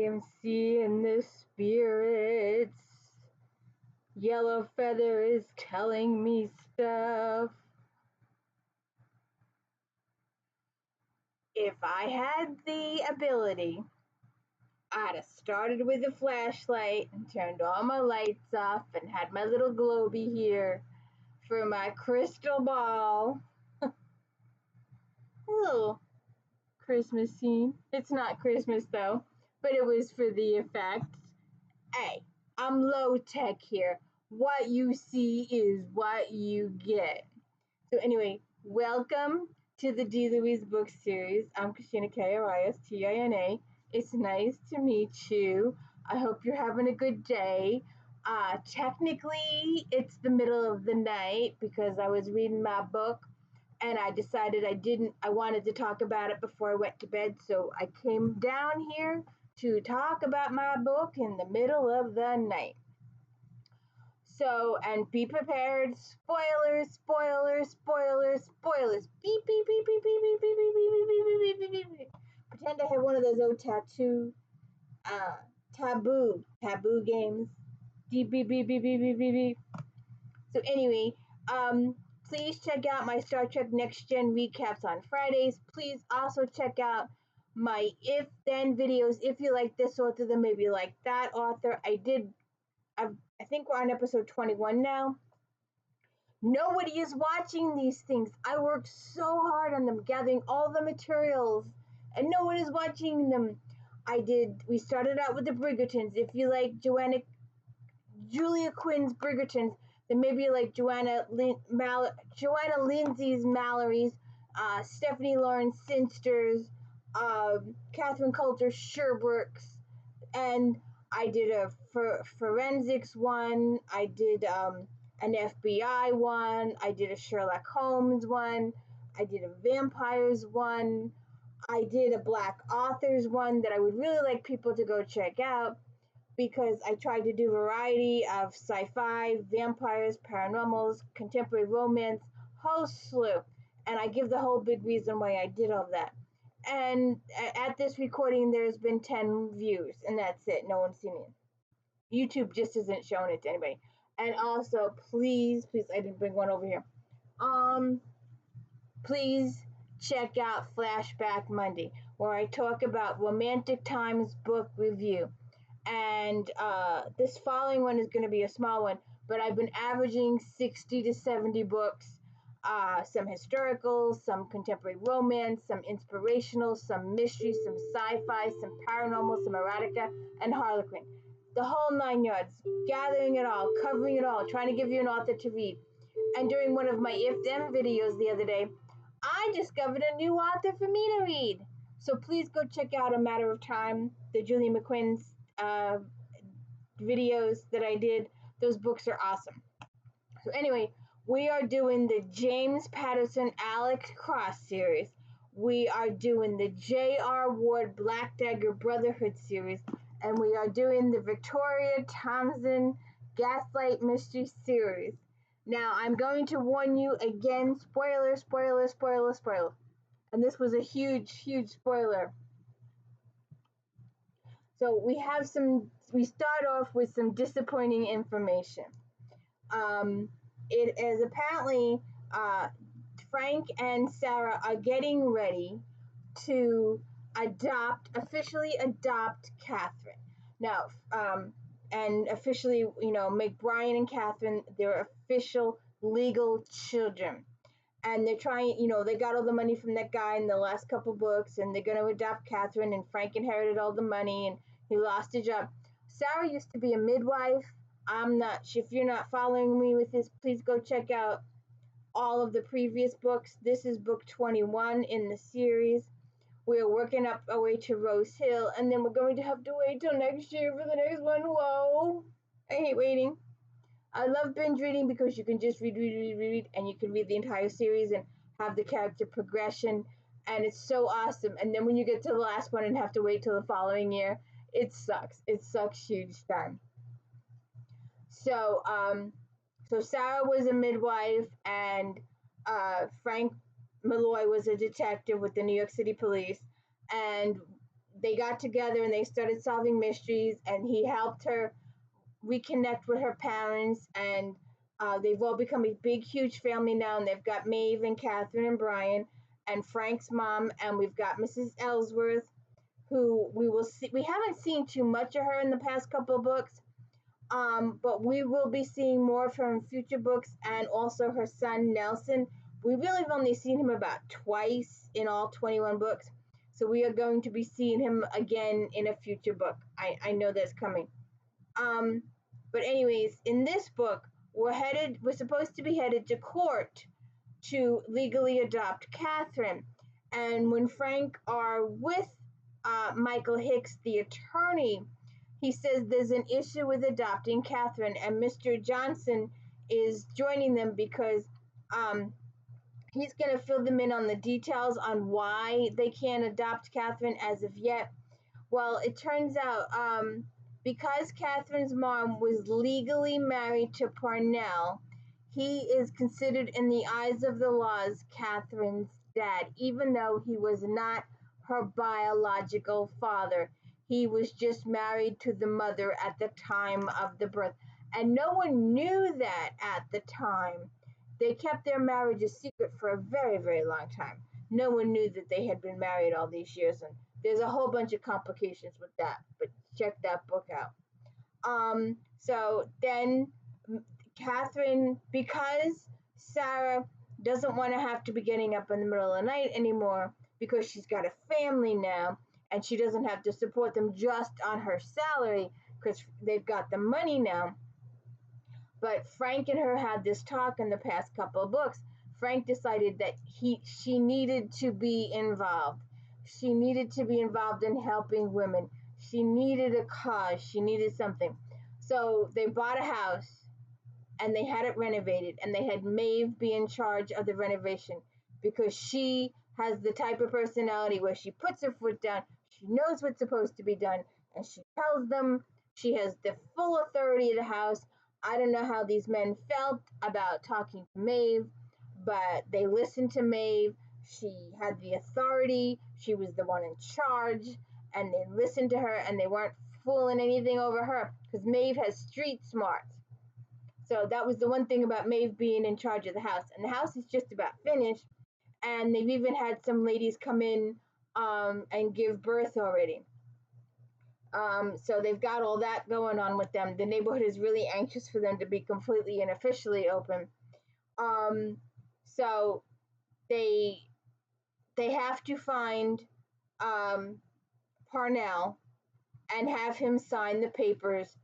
am seeing the spirits. Yellow Feather is telling me stuff. If I had the ability, I'd have started with a flashlight and turned all my lights off and had my little globy here for my crystal ball. Little Christmas scene. It's not Christmas though, but it was for the effect. Hey, I'm low tech here. What you see is what you get. So anyway, welcome to the D. Louise book series. I'm Christina K-R-I-S-T-I-N-A. It's nice to meet you. I hope you're having a good day. Technically, it's the middle of the night because I was reading my book and I decided I wanted to talk about it before I went to bed. So I came down here to talk about my book in the middle of the night. So, and be prepared. Spoilers, spoilers, spoilers, spoilers. Beep, beep, beep, beep, beep, beep, beep, beep, beep, beep, beep, beep, beep, beep. Pretend I have one of those old taboo games. Beep, beep, beep, beep, beep, beep, beep, beep. So anyway, please check out my Star Trek Next Gen recaps on Fridays. Please also check out my If Then videos. If you like this author, then maybe you like that author. I think we're on episode 21 now. Nobody is watching these things. I worked so hard on them, gathering all the materials, and no one is watching them. We started out with the Bridgertons. If you like Julia Quinn's Bridgertons, then maybe you like Joanna Lindsay's Mallory's, Stephanie Lauren Sinster's, Catherine Coulter Sherbrooke's, and I did a forensics one. I did an FBI one. I did a Sherlock Holmes one. I did a vampires one. I did a black authors one that I would really like people to go check out because I tried to do variety of sci-fi, vampires, paranormals, contemporary romance, whole slew. And I give the whole big reason why I did all that. And at this recording, there's been 10 views, and that's it. No one's seen it. YouTube just isn't showing it to anybody. And also, please, I didn't bring one over here. Please check out Flashback Monday, where I talk about Romantic Times book review. And this following one is going to be a small one, but I've been averaging 60 to 70 books. Some historical, some contemporary romance, some inspirational, some mystery, some sci-fi, some paranormal, some erotica, and Harlequin. The whole 9 yards, gathering it all, covering it all, trying to give you an author to read. And during one of my If Then videos the other day, I discovered a new author for me to read. So please go check out A Matter of Time, the Julie McQuinn's videos that I did. Those books are awesome. So anyway, we are doing the James Patterson Alex Cross series. We are doing the J.R. Ward Black Dagger Brotherhood series. And we are doing the Victoria Thompson Gaslight Mystery series. Now, I'm going to warn you again, spoiler, spoiler, spoiler, spoiler. And this was a huge, huge spoiler. So we start off with some disappointing information. It is apparently Frank and Sarah are getting ready to officially adopt Catherine. Now, and officially, make Brian and Catherine their official legal children. And they're trying, they got all the money from that guy in the last couple books, and they're going to adopt Catherine, and Frank inherited all the money, and he lost his job. Sarah used to be a midwife. If you're not following me with this, please go check out all of the previous books. This is book 21 in the series. We're working up our way to Rose Hill, and then we're going to have to wait till next year for the next one. Whoa. I hate waiting. I love binge reading because you can just read, and you can read the entire series and have the character progression, and it's so awesome. And then when you get to the last one and have to wait till the following year, it sucks. It sucks huge time. So, Sarah was a midwife, and Frank Malloy was a detective with the New York City Police, and they got together and they started solving mysteries, and he helped her reconnect with her parents, and they've all become a big, huge family now, and they've got Maeve and Catherine and Brian and Frank's mom, and we've got Mrs. Ellsworth, who we will see. We haven't seen too much of her in the past couple of books, but we will be seeing more from future books, and also her son Nelson. We really have only seen him about twice in all 21 books, so we are going to be seeing him again in a future book. I know that's coming. Um, but anyways, in this book, we're supposed to be headed to court to legally adopt Catherine. And when Frank are with Michael Hicks, the attorney, he says there's an issue with adopting Catherine, and Mr. Johnson is joining them because um, he's going to fill them in on the details on why they can't adopt Catherine as of yet. Well, it turns out because Catherine's mom was legally married to Parnell, he is considered, in the eyes of the laws, Catherine's dad, even though he was not her biological father. He was just married to the mother at the time of the birth. And no one knew that at the time. They kept their marriage a secret for a very, very long time. No one knew that they had been married all these years, and there's a whole bunch of complications with that, but check that book out. So then Catherine, because Sarah doesn't want to have to be getting up in the middle of the night anymore, because she's got a family now, and she doesn't have to support them just on her salary because they've got the money now. But Frank and her had this talk in the past couple of books. Frank decided that she needed to be involved. She needed to be involved in helping women. She needed a cause. She needed something. So they bought a house and they had it renovated, and they had Maeve be in charge of the renovation because she has the type of personality where she puts her foot down, she knows what's supposed to be done, and she tells them. She has the full authority of the house. I don't know how these men felt about talking to Maeve, but they listened to Maeve. She had the authority. She was the one in charge, and they listened to her, and they weren't fooling anything over her because Maeve has street smarts. So that was the one thing about Maeve being in charge of the house. And the house is just about finished, and they've even had some ladies come in and give birth already. So they've got all that going on with them. The neighborhood is really anxious for them to be completely and officially open. So they have to find Parnell and have him sign the papers,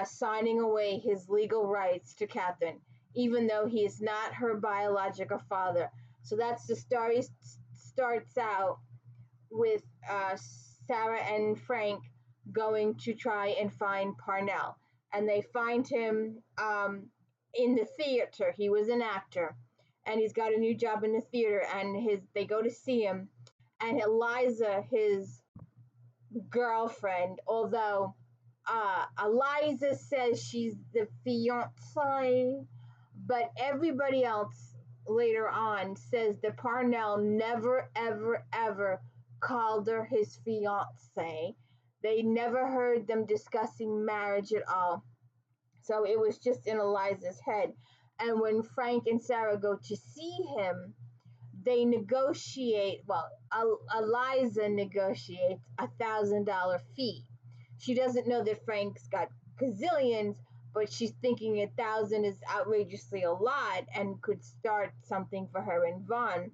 signing away his legal rights to Catherine, even though he is not her biological father. So that's the story. Starts out with Sarah and Frank going to try and find Parnell, and they find him in the theater. He was an actor, and he's got a new job in the theater. And they go to see him, and Eliza, his girlfriend, although Eliza says she's the fiance, but everybody else later on says that Parnell never, ever, ever called her his fiance. They never heard them discussing marriage at all. So it was just in Eliza's head. And when Frank and Sarah go to see him, they negotiate. Well, Eliza negotiates $1,000 fee. She doesn't know that Frank's got gazillions, but she's thinking 1,000 is outrageously a lot and could start something for her and Vaughn.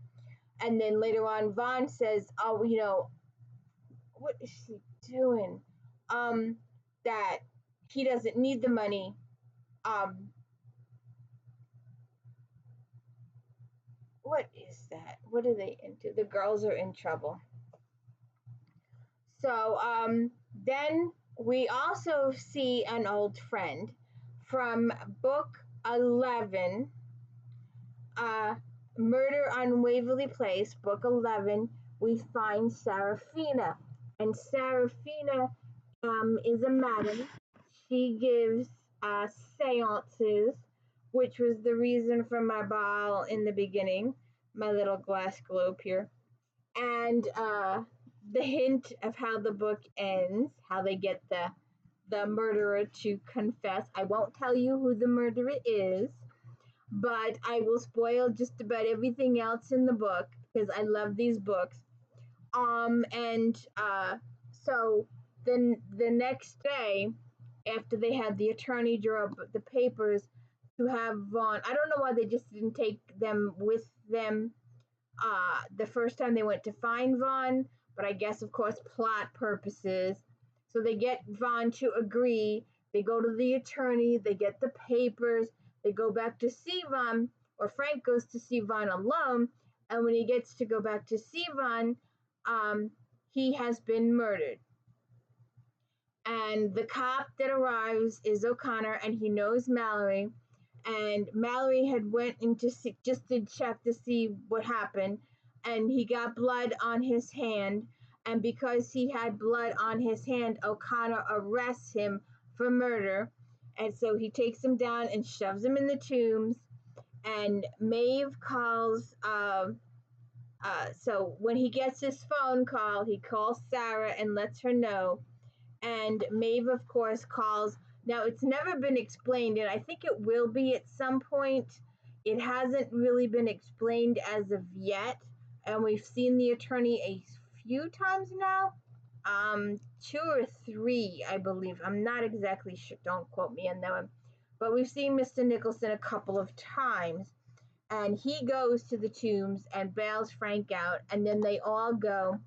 And then later on, Vaughn says, "Oh, what is she doing? That he doesn't need the money. What is that? What are they into? The girls are in trouble." So then we also see an old friend from book 11, Murder on Waverly Place, book 11. We find Serafina. And Serafina is a madam. She gives seances, which was the reason for my ball in the beginning, my little glass globe here. And the hint of how the book ends, how they get the murderer to confess. I won't tell you who the murderer is, but I will spoil just about everything else in the book because I love these books. And so then the next day, after they had the attorney draw up the papers to have Vaughn, I don't know why they just didn't take them with them the first time they went to find Vaughn, but I guess, of course, plot purposes. So they get Vaughn to agree. They go to the attorney, they get the papers, they go back to see Vaughn, or Frank goes to see Vaughn alone. And when he gets to go back to see Vaughn, he has been murdered. And the cop that arrives is O'Connor, and he knows Mallory. And Mallory had went in to see, just to check to see what happened, and he got blood on his hand. And because he had blood on his hand, O'Connor arrests him for murder. And so he takes him down and shoves him in the tombs. And Maeve calls. So when he gets his phone call, he calls Sarah and lets her know. And Maeve, of course, calls. Now, it's never been explained, and I think it will be at some point. It hasn't really been explained as of yet, and we've seen the attorney a few times now, 2 or 3, I believe. I'm not exactly sure. Don't quote me on that one. But we've seen Mr. Nicholson a couple of times, and he goes to the tombs and bails Frank out, and then they all go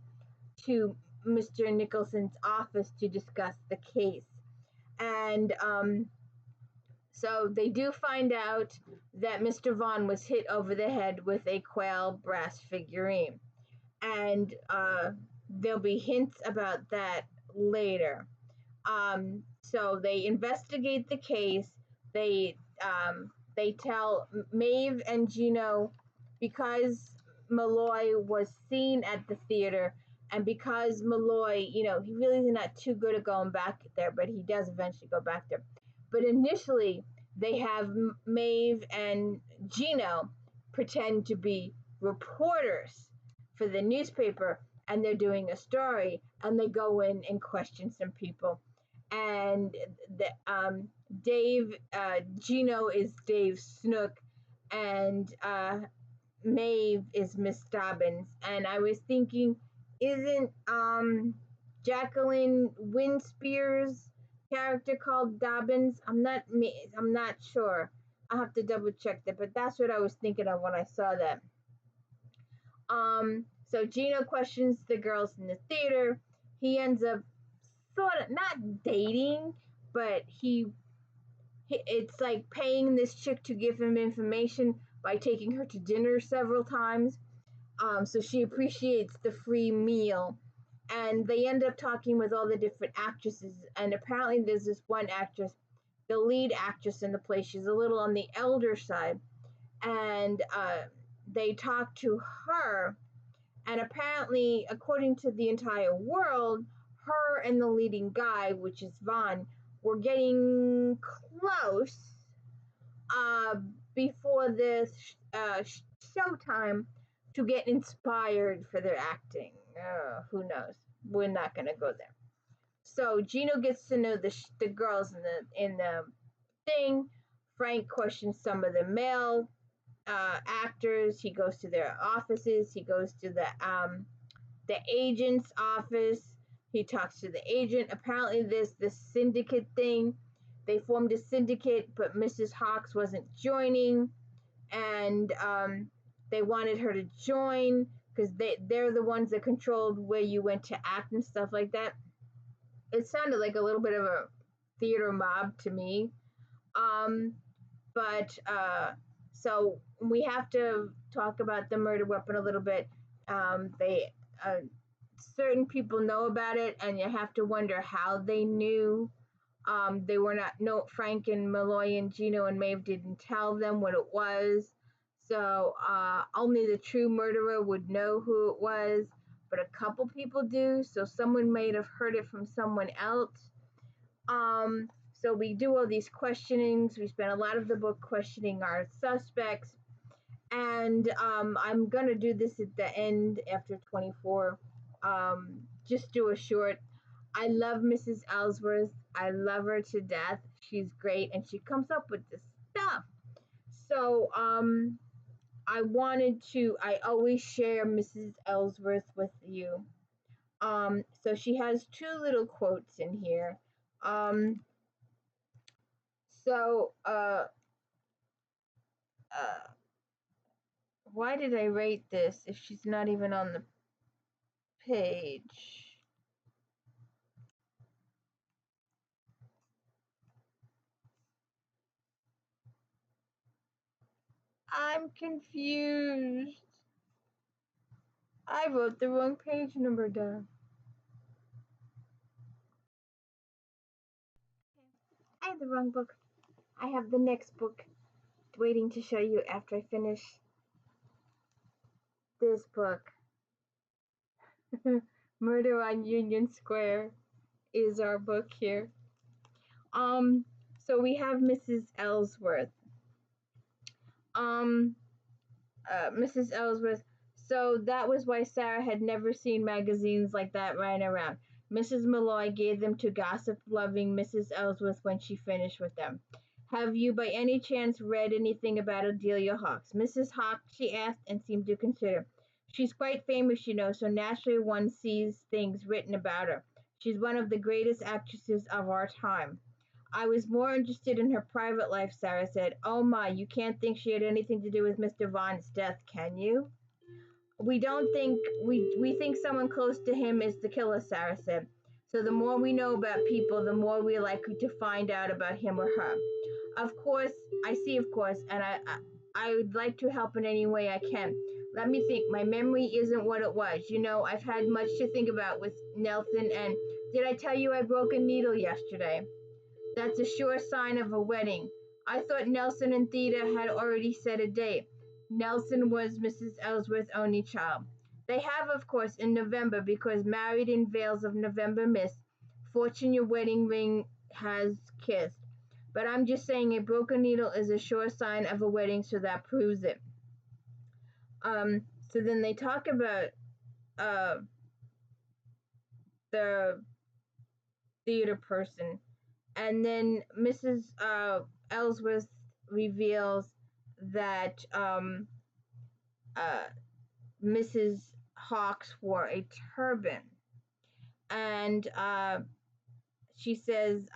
to Mr. Nicholson's office to discuss the case. And so they do find out that Mr. Vaughn was hit over the head with a quail brass figurine. And there'll be hints about that later. So they investigate the case. They tell Maeve and Gino, because Malloy was seen at the theater, and because Malloy, he really is not too good at going back there, but he does eventually go back there. But initially, they have Maeve and Gino pretend to be reporters for the newspaper, and they're doing a story, and they go in and question some people. And Gino is Dave Snook, and Maeve is Miss Dobbins. And I was thinking, isn't Jacqueline Winspear's character called Dobbins? I'm not sure. I'll have to double check that, but that's what I was thinking of when I saw that. So Gino questions the girls in the theater. He ends up sort of not dating, but it's like paying this chick to give him information by taking her to dinner several times. So she appreciates the free meal. And they end up talking with all the different actresses. And apparently there's this one actress, the lead actress in the play. She's a little on the elder side. And they talk to her. And apparently, according to the entire world, her and the leading guy, which is Vaughn, were getting close before this showtime to get inspired for their acting. Who knows? We're not going to go there. So Gino gets to know the girls in the thing. Frank questions some of the male actors. He goes to their offices. He goes to the agent's office. He talks to the agent. Apparently, there's this syndicate thing. They formed a syndicate, but Mrs. Hawks wasn't joining, and they wanted her to join because they're the ones that controlled where you went to act and stuff like that. It sounded like a little bit of a theater mob to me. So we have to talk about the murder weapon a little bit. Certain people know about it, and you have to wonder how they knew. They were not. No, Frank and Malloy and Gino and Maeve didn't tell them what it was. So only the true murderer would know who it was, but a couple people do. So someone might have heard it from someone else. So we do all these questionings. We spend a lot of the book questioning our suspects. And I'm going to do this at the end after 24. just do a short. I love Mrs. Ellsworth. I love her to death. She's great, and she comes up with this stuff. So I always share Mrs. Ellsworth with you. So she has two little quotes in here. Um, so uh, why did I rate this if she's not even on the page? I'm confused. I wrote the wrong page number down. I have the wrong book. I have the next book waiting to show you after I finish this book. Murder on Union Square is our book here. So we have Mrs. Ellsworth. Um, Mrs. Ellsworth. So that was why Sarah had never seen magazines like that lying around. Mrs. Malloy gave them to gossip-loving Mrs. Ellsworth when she finished with them. Have you by any chance read anything about Adelia Hawks? Mrs. Hawks, she asked, and seemed to consider. She's quite famous, you know, so naturally one sees things written about her. She's one of the greatest actresses of our time. I was more interested in her private life, Sarah said. Oh my, you can't think she had anything to do with Mr. Vaughn's death, can you? We don't think we think someone close to him is the killer, Sarah said. So the more we know about people, the more we're likely to find out about him or her. Of course, I see, of course, and I would like to help in any way I can. Let me think. My memory isn't what it was. You know, I've had much to think about with Nelson, and did I tell you I broke a needle yesterday? That's a sure sign of a wedding. I thought Nelson and Theda had already set a date. Nelson was Mrs. Ellsworth's only child. They have, of course, in November, because married in veils of November mist. Fortune your wedding ring has kissed. But I'm just saying a broken needle is a sure sign of a wedding, so that proves it. So then they talk about uh, the theater person. And then Mrs. Ellsworth reveals that uh, Mrs. Hawks wore a turban. And she says,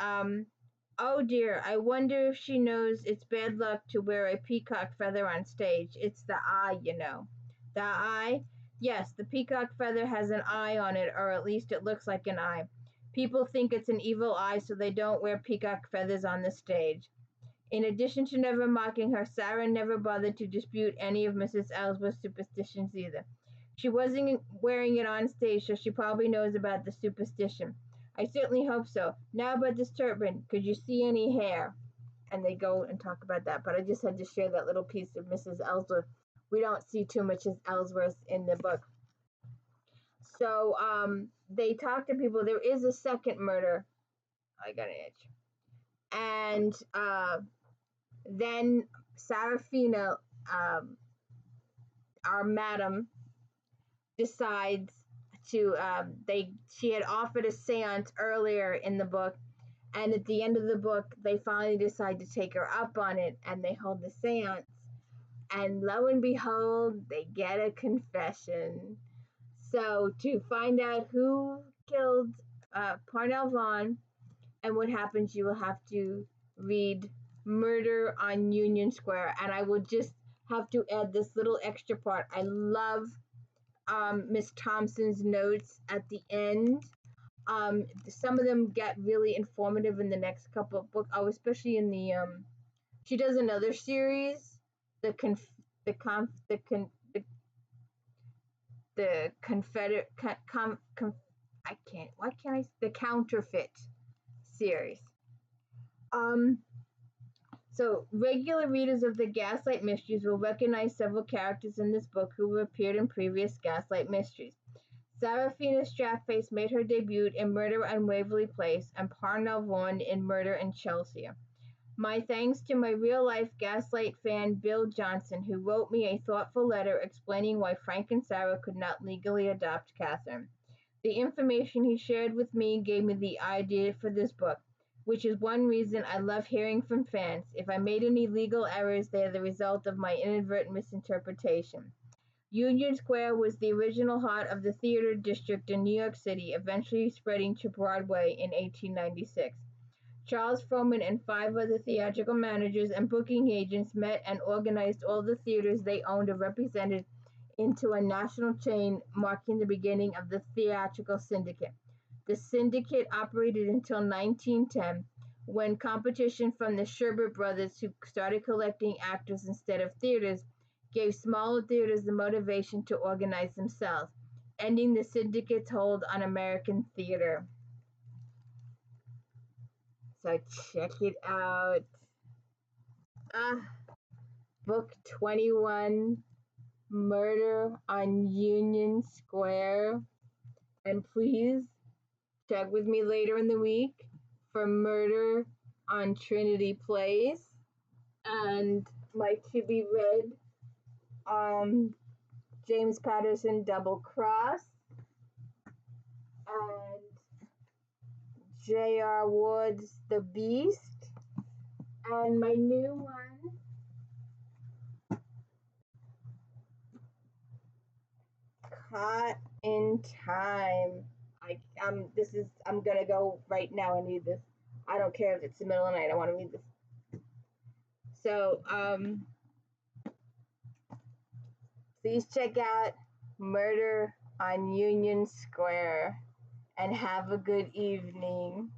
oh dear, I wonder if she knows it's bad luck to wear a peacock feather on stage. It's the eye, you know. The eye? Yes, the peacock feather has an eye on it, or at least it looks like an eye. People think it's an evil eye, so they don't wear peacock feathers on the stage. In addition to never mocking her, Sarah never bothered to dispute any of Mrs. Ellsworth's superstitions either. She wasn't wearing it on stage, so she probably knows about the superstition. I certainly hope so. Now about this turban. Could you see any hair? And they go and talk about that. But I just had to share that little piece of Mrs. Ellsworth. We don't see too much of Ellsworth in the book. So they talk to people. There is a second murder. I got an itch. And then Sarafina, our madam, decides to she had offered a seance earlier in the book, and at the end of the book they finally decide to take her up on it, and they hold the seance, and lo and behold they get a confession. So to find out who killed Parnell Vaughn and what happens, you will have to read Murder on Union Square. And I will just have to add this little extra part. I love Miss Thompson's notes at the end. Some of them get really informative in the next couple of books. Oh, especially in the she does another series, the conf the conf the con the Confederate I can't why can't I the counterfeit series. Um, so regular readers of the Gaslight Mysteries will recognize several characters in this book who have appeared in previous Gaslight Mysteries. Serafina Strapface made her debut in Murder on Waverly Place and Parnell Vaughan in Murder in Chelsea. My thanks to my real-life Gaslight fan Bill Johnson, who wrote me a thoughtful letter explaining why Frank and Sarah could not legally adopt Catherine. The information he shared with me gave me the idea for this book, which is one reason I love hearing from fans. If I made any legal errors, they are the result of my inadvertent misinterpretation. Union Square was the original heart of the theater district in New York City, eventually spreading to Broadway in 1896. Charles Frohman and 5 other theatrical managers and booking agents met and organized all the theaters they owned or represented into a national chain, marking the beginning of the theatrical syndicate. The syndicate operated until 1910, when competition from the Sherbert brothers, who started collecting actors instead of theaters, gave smaller theaters the motivation to organize themselves, ending the syndicate's hold on American theater. So check it out. Ah, Book 21, Murder on Union Square. And please check with me later in the week for Murder on Trinity Place and my to be read James Patterson Double Cross and J.R. Ward's The Beast, and my new one, Caught in Time. I'm gonna go right now and read this. I don't care if it's the middle of the night. I want to read this. So please check out Murder on Union Square and have a good evening.